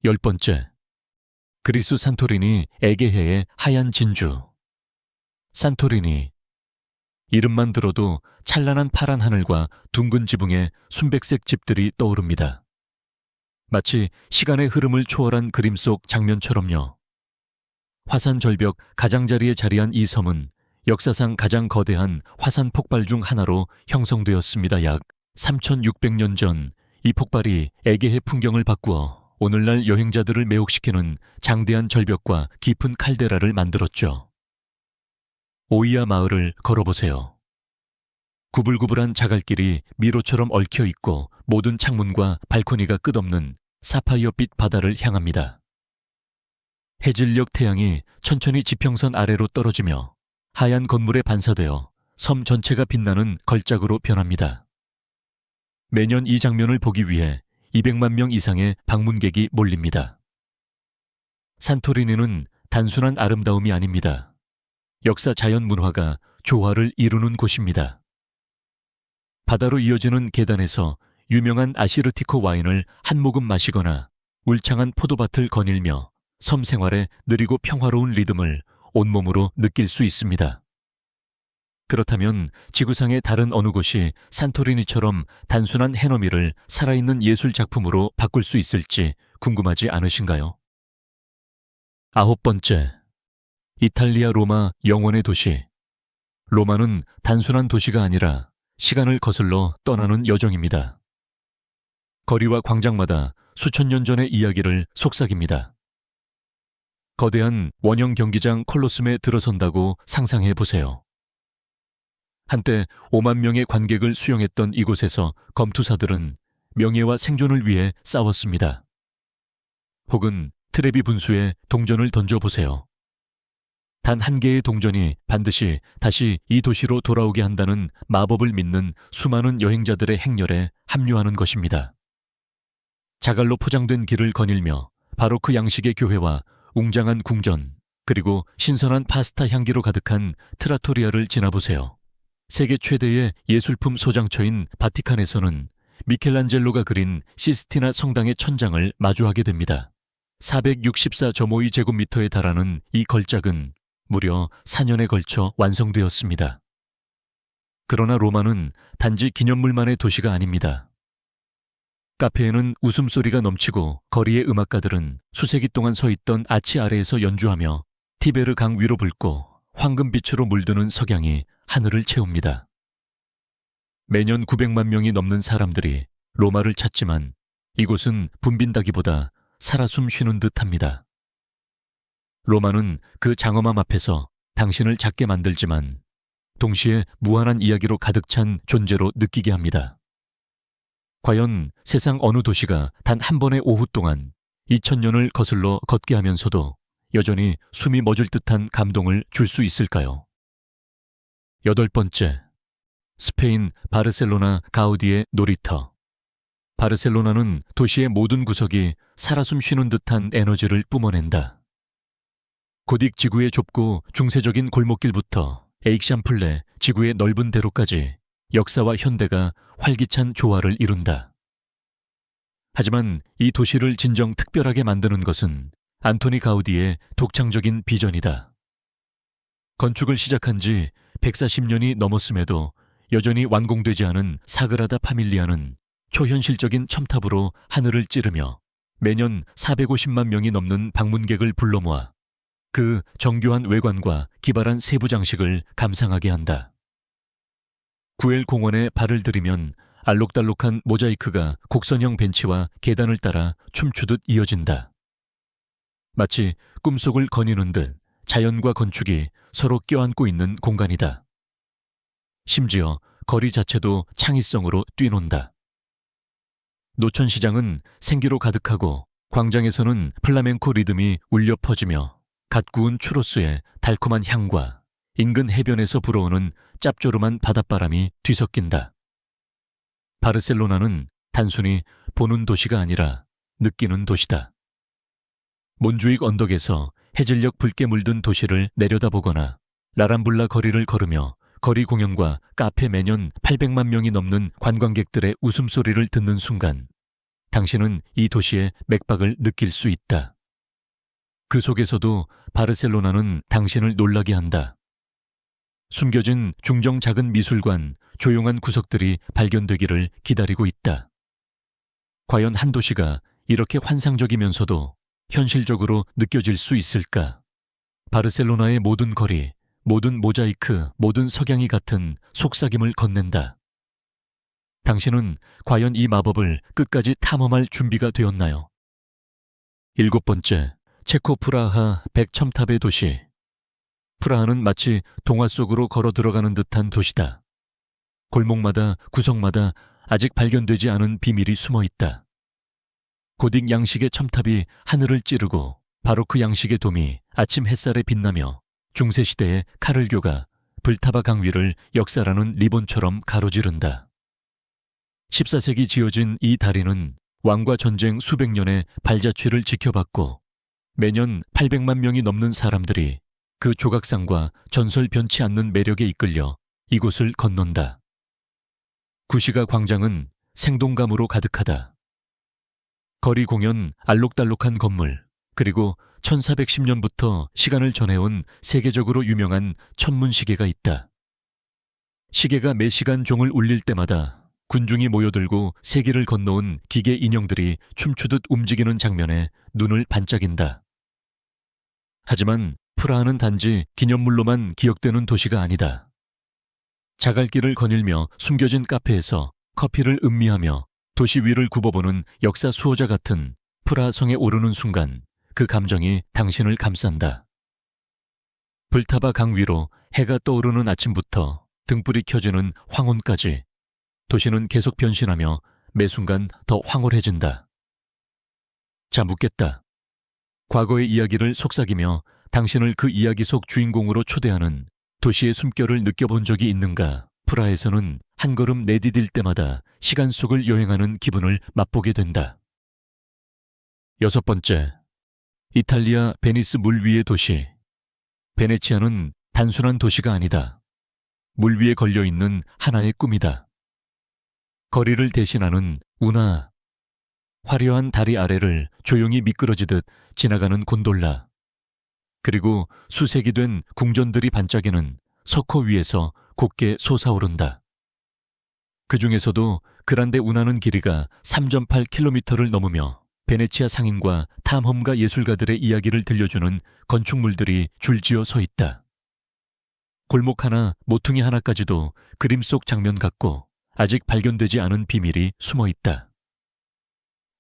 10번째, 그리스 산토리니 에게해의 하얀 진주. 산토리니. 이름만 들어도 찬란한 파란 하늘과 둥근 지붕에 순백색 집들이 떠오릅니다. 마치 시간의 흐름을 초월한 그림 속 장면처럼요. 화산 절벽 가장자리에 자리한 이 섬은 역사상 가장 거대한 화산 폭발 중 하나로 형성되었습니다. 약 3600년 전 이 폭발이 에게해 풍경을 바꾸어 오늘날 여행자들을 매혹시키는 장대한 절벽과 깊은 칼데라를 만들었죠. 오이아 마을을 걸어보세요. 구불구불한 자갈길이 미로처럼 얽혀 있고 모든 창문과 발코니가 끝없는 사파이어빛 바다를 향합니다. 해질녘 태양이 천천히 지평선 아래로 떨어지며 하얀 건물에 반사되어 섬 전체가 빛나는 걸작으로 변합니다. 매년 이 장면을 보기 위해 200만 명 이상의 방문객이 몰립니다. 산토리니는 단순한 아름다움이 아닙니다. 역사 자연 문화가 조화를 이루는 곳입니다. 바다로 이어지는 계단에서 유명한 아시르티코 와인을 한 모금 마시거나 울창한 포도밭을 거닐며 섬 생활의 느리고 평화로운 리듬을 온몸으로 느낄 수 있습니다. 그렇다면 지구상의 다른 어느 곳이 산토리니처럼 단순한 해넘이를 살아있는 예술 작품으로 바꿀 수 있을지 궁금하지 않으신가요? 9번째, 이탈리아 로마 영원의 도시. 로마는 단순한 도시가 아니라 시간을 거슬러 떠나는 여정입니다. 거리와 광장마다 수천 년 전의 이야기를 속삭입니다. 거대한 원형 경기장 콜로세움에 들어선다고 상상해 보세요. 한때 5만 명의 관객을 수용했던 이곳에서 검투사들은 명예와 생존을 위해 싸웠습니다. 혹은 트레비 분수에 동전을 던져보세요. 단 한 개의 동전이 반드시 다시 이 도시로 돌아오게 한다는 마법을 믿는 수많은 여행자들의 행렬에 합류하는 것입니다. 자갈로 포장된 길을 거닐며 바로크 양식의 교회와 웅장한 궁전, 그리고 신선한 파스타 향기로 가득한 트라토리아를 지나보세요. 세계 최대의 예술품 소장처인 바티칸에서는 미켈란젤로가 그린 시스티나 성당의 천장을 마주하게 됩니다. 464.52제곱미터에 달하는 이 걸작은 무려 4년에 걸쳐 완성되었습니다. 그러나 로마는 단지 기념물만의 도시가 아닙니다. 카페에는 웃음소리가 넘치고 거리의 음악가들은 수세기 동안 서 있던 아치 아래에서 연주하며 티베르 강 위로 붉고 황금빛으로 물드는 석양이 하늘을 채웁니다. 매년 900만 명이 넘는 사람들이 로마를 찾지만 이곳은 붐빈다기보다 살아 숨 쉬는 듯합니다. 로마는 그 장엄함 앞에서 당신을 작게 만들지만 동시에 무한한 이야기로 가득 찬 존재로 느끼게 합니다. 과연 세상 어느 도시가 단 한 번의 오후 동안 2000년을 거슬러 걷게 하면서도 여전히 숨이 멎을 듯한 감동을 줄 수 있을까요? 8번째, 스페인 바르셀로나 가우디의 놀이터. 바르셀로나는 도시의 모든 구석이 살아 숨 쉬는 듯한 에너지를 뿜어낸다. 고딕 지구의 좁고 중세적인 골목길부터 에익샴플레 지구의 넓은 대로까지 역사와 현대가 활기찬 조화를 이룬다. 하지만 이 도시를 진정 특별하게 만드는 것은 안토니 가우디의 독창적인 비전이다. 건축을 시작한 지 140년이 넘었음에도 여전히 완공되지 않은 사그라다 파밀리아는 초현실적인 첨탑으로 하늘을 찌르며 매년 450만 명이 넘는 방문객을 불러 모아 그 정교한 외관과 기발한 세부 장식을 감상하게 한다. 구엘 공원에 발을 들이면 알록달록한 모자이크가 곡선형 벤치와 계단을 따라 춤추듯 이어진다. 마치 꿈속을 거니는 듯 자연과 건축이 서로 껴안고 있는 공간이다. 심지어 거리 자체도 창의성으로 뛰논다. 노천시장은 생기로 가득하고 광장에서는 플라멩코 리듬이 울려 퍼지며 갓 구운 추로스의 달콤한 향과 인근 해변에서 불어오는 짭조름한 바닷바람이 뒤섞인다. 바르셀로나는 단순히 보는 도시가 아니라 느끼는 도시다. 몬주익 언덕에서 해질녘 붉게 물든 도시를 내려다보거나 라람블라 거리를 걸으며 거리 공연과 카페 매년 800만 명이 넘는 관광객들의 웃음소리를 듣는 순간 당신은 이 도시의 맥박을 느낄 수 있다. 그 속에서도 바르셀로나는 당신을 놀라게 한다. 숨겨진 중정 작은 미술관, 조용한 구석들이 발견되기를 기다리고 있다. 과연 한 도시가 이렇게 환상적이면서도 현실적으로 느껴질 수 있을까? 바르셀로나의 모든 거리, 모든 모자이크, 모든 석양이 같은 속삭임을 건넨다. 당신은 과연 이 마법을 끝까지 탐험할 준비가 되었나요? 7번째, 체코 프라하 백첨탑의 도시. 프라하는 마치 동화 속으로 걸어 들어가는 듯한 도시다. 골목마다 구석마다 아직 발견되지 않은 비밀이 숨어 있다. 고딕 양식의 첨탑이 하늘을 찌르고 바로크 양식의 돔이 아침 햇살에 빛나며 중세시대의 카를교가 불타바 강 위를 역사라는 리본처럼 가로지른다. 14세기 지어진 이 다리는 왕과 전쟁 수백 년의 발자취를 지켜봤고 매년 800만 명이 넘는 사람들이 그 조각상과 전설 변치 않는 매력에 이끌려 이곳을 건넌다. 구시가 광장은 생동감으로 가득하다. 거리 공연, 알록달록한 건물, 그리고 1410년부터 시간을 전해온 세계적으로 유명한 천문시계가 있다. 시계가 매 시간 종을 울릴 때마다 군중이 모여들고 세계를 건너온 기계 인형들이 춤추듯 움직이는 장면에 눈을 반짝인다. 하지만 프라하는 단지 기념물로만 기억되는 도시가 아니다. 자갈길을 거닐며 숨겨진 카페에서 커피를 음미하며 도시 위를 굽어보는 역사 수호자 같은 프라하 성에 오르는 순간 그 감정이 당신을 감싼다. 불타바 강 위로 해가 떠오르는 아침부터 등불이 켜지는 황혼까지 도시는 계속 변신하며 매 순간 더 황홀해진다. 자, 묻겠다. 과거의 이야기를 속삭이며 당신을 그 이야기 속 주인공으로 초대하는 도시의 숨결을 느껴본 적이 있는가? 프라하에서는 한 걸음 내디딜 때마다 시간 속을 여행하는 기분을 맛보게 된다. 6번째, 이탈리아 베니스 물 위의 도시. 베네치아는 단순한 도시가 아니다. 물 위에 걸려있는 하나의 꿈이다. 거리를 대신하는 운하, 화려한 다리 아래를 조용히 미끄러지듯 지나가는 곤돌라, 그리고 수색이 된 궁전들이 반짝이는 석호 위에서 곱게 솟아오른다. 그 중에서도 그란데 운하는 길이가 3.8km를 넘으며 베네치아 상인과 탐험가 예술가들의 이야기를 들려주는 건축물들이 줄지어 서 있다. 골목 하나, 모퉁이 하나까지도 그림 속 장면 같고 아직 발견되지 않은 비밀이 숨어 있다.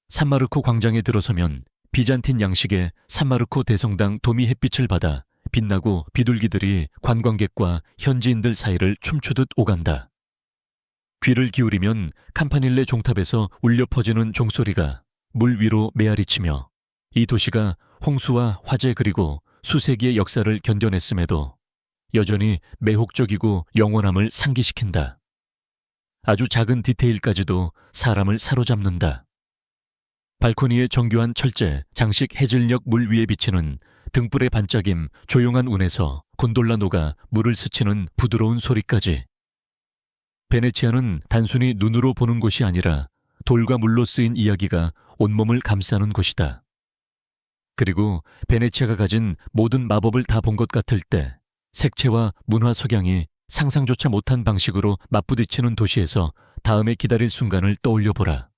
산마르코 광장에 들어서면 비잔틴 양식의 산마르코 대성당 도미 햇빛을 받아 빛나고 비둘기들이 관광객과 현지인들 사이를 춤추듯 오간다. 귀를 기울이면 캄파닐레 종탑에서 울려 퍼지는 종소리가 물 위로 메아리치며 이 도시가 홍수와 화재 그리고 수세기의 역사를 견뎌냈음에도 여전히 매혹적이고 영원함을 상기시킨다. 아주 작은 디테일까지도 사람을 사로잡는다. 발코니의 정교한 철제, 장식 해질녘 물 위에 비치는 등불의 반짝임, 조용한 운에서 곤돌라 노가 물을 스치는 부드러운 소리까지. 베네치아는 단순히 눈으로 보는 곳이 아니라 돌과 물로 쓰인 이야기가 온몸을 감싸는 곳이다. 그리고 베네치아가 가진 모든 마법을 다 본 것 같을 때 색채와 문화 석양이 상상조차 못한 방식으로 맞부딪히는 도시에서 다음에 기다릴 순간을 떠올려 보라.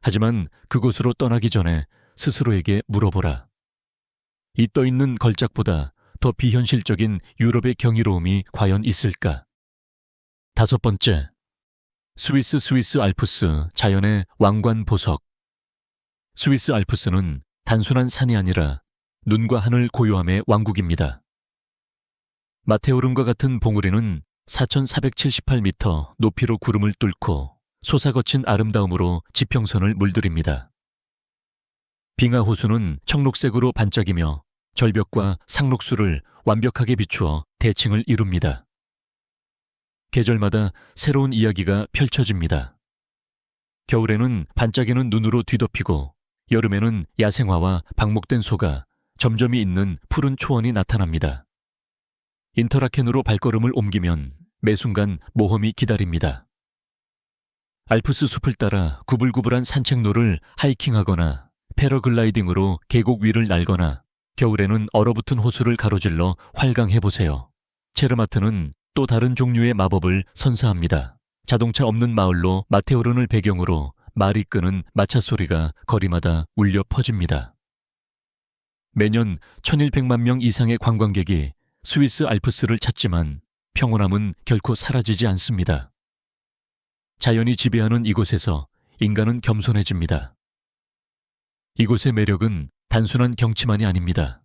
하지만 그곳으로 떠나기 전에 스스로에게 물어보라. 이 떠있는 걸작보다 더 비현실적인 유럽의 경이로움이 과연 있을까? 5번째, 스위스 알프스 자연의 왕관 보석. 스위스 알프스는 단순한 산이 아니라 눈과 하늘 고요함의 왕국입니다. 마테오름과 같은 봉우리는 4,478m 높이로 구름을 뚫고 솟아거친 아름다움으로 지평선을 물들입니다. 빙하 호수는 청록색으로 반짝이며 절벽과 상록수를 완벽하게 비추어 대칭을 이룹니다. 계절마다 새로운 이야기가 펼쳐집니다. 겨울에는 반짝이는 눈으로 뒤덮이고 여름에는 야생화와 방목된 소가 점점이 있는 푸른 초원이 나타납니다. 인터라켄으로 발걸음을 옮기면 매 순간 모험이 기다립니다. 알프스 숲을 따라 구불구불한 산책로를 하이킹하거나 패러글라이딩으로 계곡 위를 날거나 겨울에는 얼어붙은 호수를 가로질러 활강해보세요. 체르마트는 또 다른 종류의 마법을 선사합니다. 자동차 없는 마을로 마테오른을 배경으로 말이 끄는 마차 소리가 거리마다 울려 퍼집니다. 매년 1100만 명 이상의 관광객이 스위스 알프스를 찾지만 평온함은 결코 사라지지 않습니다. 자연이 지배하는 이곳에서 인간은 겸손해집니다. 이곳의 매력은 단순한 경치만이 아닙니다.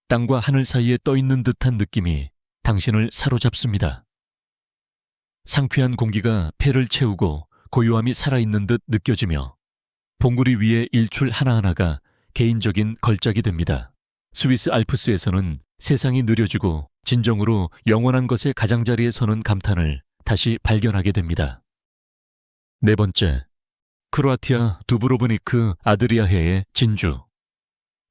땅과 하늘 사이에 떠있는 듯한 느낌이 당신을 사로잡습니다. 상쾌한 공기가 폐를 채우고 고요함이 살아있는 듯 느껴지며 봉우리 위의 일출 하나하나가 개인적인 걸작이 됩니다. 스위스 알프스에서는 세상이 느려지고 진정으로 영원한 것의 가장자리에 서는 감탄을 다시 발견하게 됩니다. 네 번째, 크로아티아 두브로브니크 아드리아해의 진주.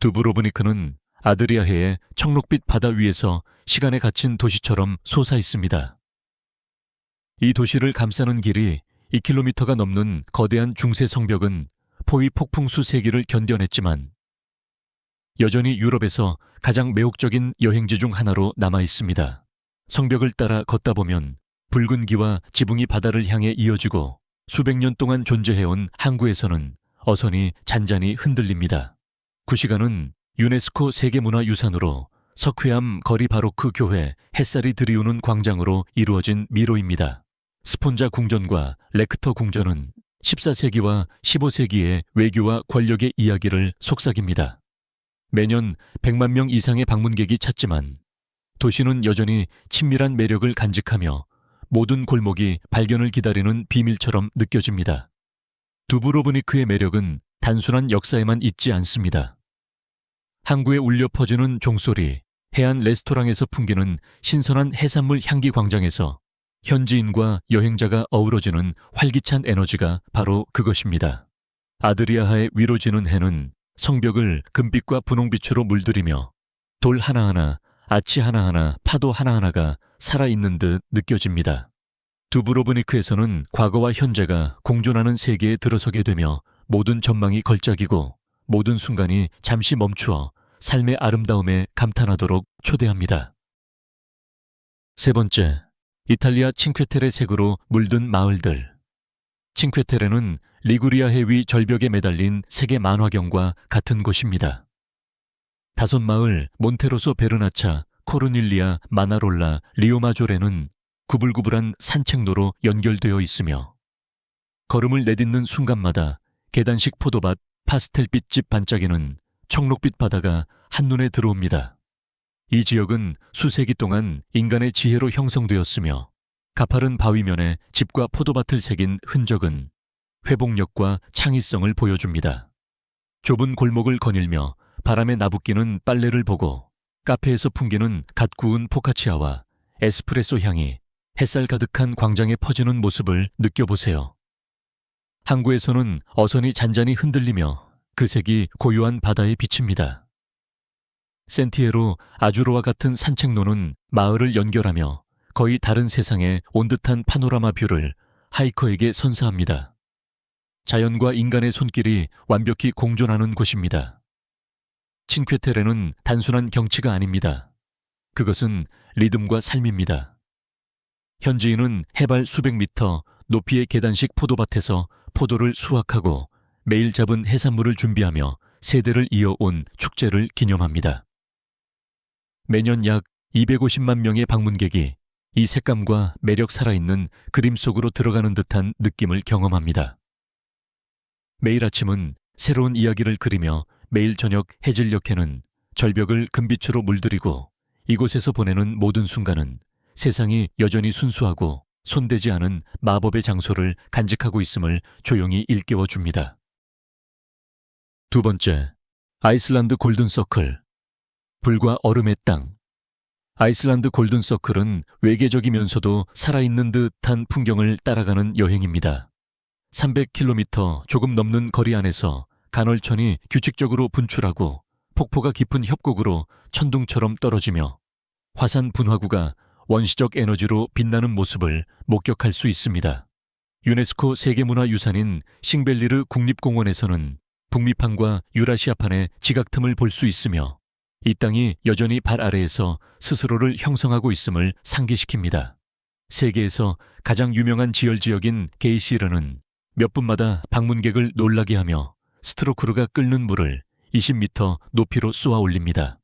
두브로브니크는 아드리아해의 청록빛 바다 위에서 시간에 갇힌 도시처럼 솟아있습니다. 이 도시를 감싸는 길이 2km가 넘는 거대한 중세 성벽은 포위 폭풍 수세기를 견뎌냈지만 여전히 유럽에서 가장 매혹적인 여행지 중 하나로 남아있습니다. 성벽을 따라 걷다 보면 붉은 기와 지붕이 바다를 향해 이어지고 수백 년 동안 존재해온 항구에서는 어선이 잔잔히 흔들립니다. 그 시간은 유네스코 세계문화유산으로 석회암 거리 바로크 교회 햇살이 들이우는 광장으로 이루어진 미로입니다. 스폰자 궁전과 레크터 궁전은 14세기와 15세기의 외교와 권력의 이야기를 속삭입니다. 매년 100만 명 이상의 방문객이 찾지만 도시는 여전히 친밀한 매력을 간직하며 모든 골목이 발견을 기다리는 비밀처럼 느껴집니다. 두브로브니크의 매력은 단순한 역사에만 있지 않습니다. 항구에 울려 퍼지는 종소리, 해안 레스토랑에서 풍기는 신선한 해산물 향기 광장에서 현지인과 여행자가 어우러지는 활기찬 에너지가 바로 그것입니다. 아드리아하의 위로 지는 해는 성벽을 금빛과 분홍빛으로 물들이며 돌 하나하나, 아치 하나하나, 파도 하나하나가 살아있는 듯 느껴집니다. 두브로브니크에서는 과거와 현재가 공존하는 세계에 들어서게 되며 모든 전망이 걸작이고 모든 순간이 잠시 멈추어 삶의 아름다움에 감탄하도록 초대합니다. 세 번째, 이탈리아 칭퀘테레 색으로 물든 마을들. 칭퀘테레는 리구리아 해위 절벽에 매달린 세계 만화경과 같은 곳입니다. 5마을 몬테로소 베르나차, 코르닐리아, 마나롤라, 리오마조레는 구불구불한 산책로로 연결되어 있으며 걸음을 내딛는 순간마다 계단식 포도밭, 파스텔빛 집 반짝이는 청록빛 바다가 한눈에 들어옵니다. 이 지역은 수세기 동안 인간의 지혜로 형성되었으며 가파른 바위면에 집과 포도밭을 새긴 흔적은 회복력과 창의성을 보여줍니다. 좁은 골목을 거닐며 바람에 나부끼는 빨래를 보고 카페에서 풍기는 갓 구운 포카치아와 에스프레소 향이 햇살 가득한 광장에 퍼지는 모습을 느껴보세요. 항구에서는 어선이 잔잔히 흔들리며 그 색이 고요한 바다에 비칩니다. 센티에로 아주로와 같은 산책로는 마을을 연결하며 거의 다른 세상에 온 듯한 파노라마 뷰를 하이커에게 선사합니다. 자연과 인간의 손길이 완벽히 공존하는 곳입니다. 칭퀘테레는 단순한 경치가 아닙니다. 그것은 리듬과 삶입니다. 현지인은 해발 수백 미터 높이의 계단식 포도밭에서 포도를 수확하고 매일 잡은 해산물을 준비하며 세대를 이어온 축제를 기념합니다. 매년 약 250만 명의 방문객이 이 색감과 매력 살아있는 그림 속으로 들어가는 듯한 느낌을 경험합니다. 매일 아침은 새로운 이야기를 그리며 매일 저녁 해질녘에는 절벽을 금빛으로 물들이고 이곳에서 보내는 모든 순간은 세상이 여전히 순수하고 손대지 않은 마법의 장소를 간직하고 있음을 조용히 일깨워 줍니다. 두 번째, 아이슬란드 골든서클. 불과 얼음의 땅. 아이슬란드 골든서클은 외계적이면서도 살아있는 듯한 풍경을 따라가는 여행입니다. 300km 조금 넘는 거리 안에서 간헐천이 규칙적으로 분출하고 폭포가 깊은 협곡으로 천둥처럼 떨어지며 화산 분화구가 원시적 에너지로 빛나는 모습을 목격할 수 있습니다. 유네스코 세계문화유산인 싱벨리르 국립공원에서는 북미판과 유라시아판의 지각틈을 볼 수 있으며 이 땅이 여전히 발 아래에서 스스로를 형성하고 있음을 상기시킵니다. 세계에서 가장 유명한 지열지역인 게이시르는 몇 분마다 방문객을 놀라게 하며 스트로크루가 끓는 물을 20m 높이로 쏘아 올립니다.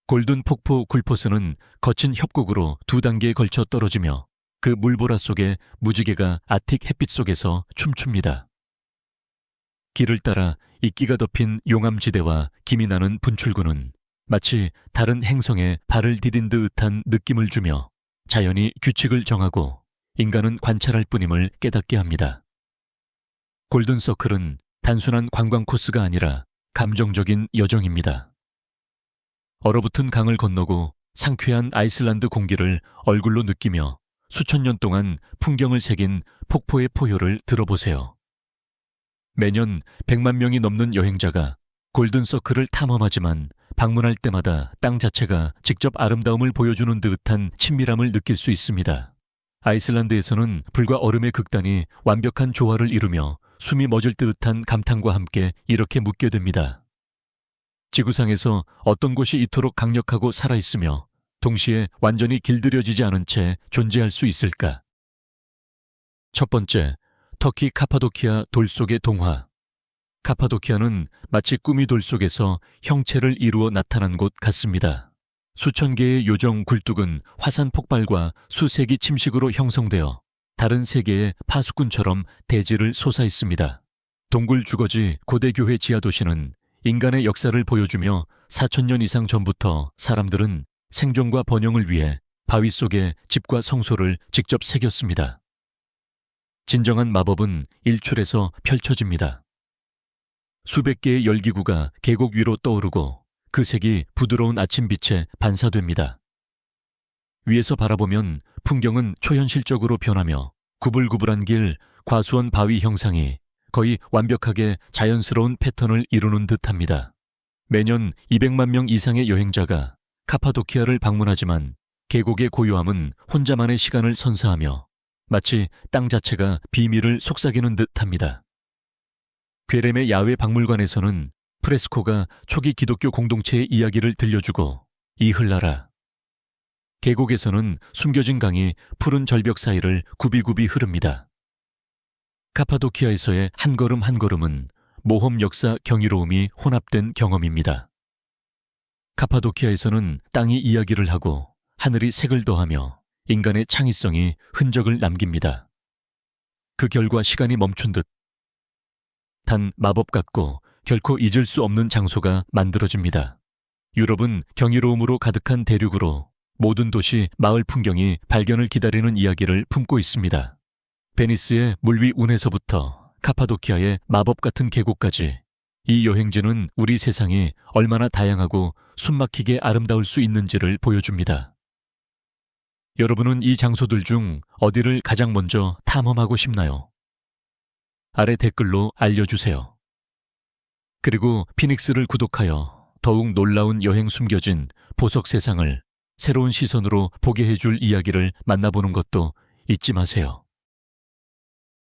골든 폭포 굴포스는 거친 협곡으로 2단계에 걸쳐 떨어지며 그 물보라 속에 무지개가 아틱 햇빛 속에서 춤춥니다. 길을 따라 이끼가 덮인 용암지대와 김이 나는 분출구는 마치 다른 행성에 발을 디딘 듯한 느낌을 주며 자연이 규칙을 정하고 인간은 관찰할 뿐임을 깨닫게 합니다. 골든서클은 단순한 관광 코스가 아니라 감정적인 여정입니다. 얼어붙은 강을 건너고 상쾌한 아이슬란드 공기를 얼굴로 느끼며 수천 년 동안 풍경을 새긴 폭포의 포효를 들어보세요. 매년 100만 명이 넘는 여행자가 골든서클을 탐험하지만 방문할 때마다 땅 자체가 직접 아름다움을 보여주는 듯한 친밀함을 느낄 수 있습니다. 아이슬란드에서는 불과 얼음의 극단이 완벽한 조화를 이루며 숨이 멎을 듯한 감탄과 함께 이렇게 묻게 됩니다. 지구상에서 어떤 곳이 이토록 강력하고 살아있으며 동시에 완전히 길들여지지 않은 채 존재할 수 있을까? 첫 번째, 터키 카파도키아 돌 속의 동화. 카파도키아는 마치 꿈이 돌 속에서 형체를 이루어 나타난 곳 같습니다. 수천 개의 요정 굴뚝은 화산 폭발과 수세기 침식으로 형성되어 다른 세계의 파수꾼처럼 대지를 솟아있습니다. 동굴 주거지 고대교회 지하도시는 인간의 역사를 보여주며 4,000년 이상 전부터 사람들은 생존과 번영을 위해 바위 속에 집과 성소를 직접 새겼습니다. 진정한 마법은 일출에서 펼쳐집니다. 수백 개의 열기구가 계곡 위로 떠오르고 그 색이 부드러운 아침빛에 반사됩니다. 위에서 바라보면 풍경은 초현실적으로 변하며 구불구불한 길, 과수원 바위 형상이 거의 완벽하게 자연스러운 패턴을 이루는 듯합니다. 매년 200만 명 이상의 여행자가 카파도키아를 방문하지만 계곡의 고요함은 혼자만의 시간을 선사하며 마치 땅 자체가 비밀을 속삭이는 듯합니다. 괴렘의 야외 박물관에서는 프레스코가 초기 기독교 공동체의 이야기를 들려주고 이흘나라. 계곡에서는 숨겨진 강이 푸른 절벽 사이를 굽이굽이 흐릅니다. 카파도키아에서의 한 걸음 한 걸음은 모험 역사 경이로움이 혼합된 경험입니다. 카파도키아에서는 땅이 이야기를 하고 하늘이 색을 더하며 인간의 창의성이 흔적을 남깁니다. 그 결과 시간이 멈춘 듯 단 마법 같고 결코 잊을 수 없는 장소가 만들어집니다. 유럽은 경이로움으로 가득한 대륙으로 모든 도시, 마을 풍경이 발견을 기다리는 이야기를 품고 있습니다. 베니스의 물위 운에서부터 카파도키아의 마법 같은 계곡까지 이 여행지는 우리 세상이 얼마나 다양하고 숨막히게 아름다울 수 있는지를 보여줍니다. 여러분은 이 장소들 중 어디를 가장 먼저 탐험하고 싶나요? 아래 댓글로 알려주세요. 그리고 피닉스를 구독하여 더욱 놀라운 여행 숨겨진 보석 세상을 새로운 시선으로 보게 해줄 이야기를 만나보는 것도 잊지 마세요.